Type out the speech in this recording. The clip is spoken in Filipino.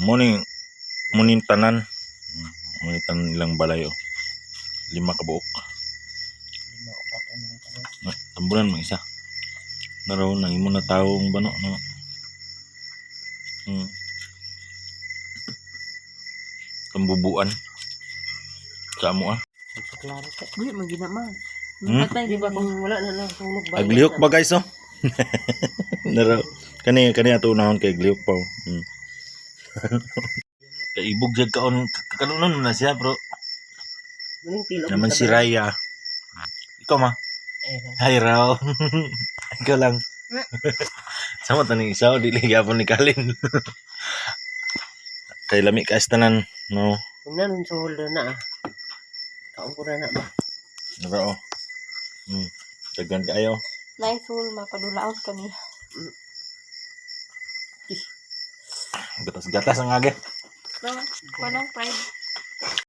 Muning tanan. Muning tanan ilang balay oh. 5 ka buok. 5 o 4 man tanan. Tambulan mo isa. Naraw na imo na taong bano no. Kambubuan. Sa amo ah. Klaro ka. Uy, magina man. Patay Di di ba ba kung wala na lang sunog ba? Aglihok ba guys oh? Naraw. Kani ato unahon kay glihok pa oh. Kay ibog jud kaon kanunon na siya bro. Muning tilo. Naman si Raya. Ikaw ma. Hi Raw. Ikaw lang. Sama tani isa dili gyapon ni Kalin. Kay lami ka tanan no. Kung nanon sa holder na ah. Kaon ko na ba? Naraw. Dagan kayo. Nice hole mapadulaot kami. Gatas-gatas ang age. No, walang pride.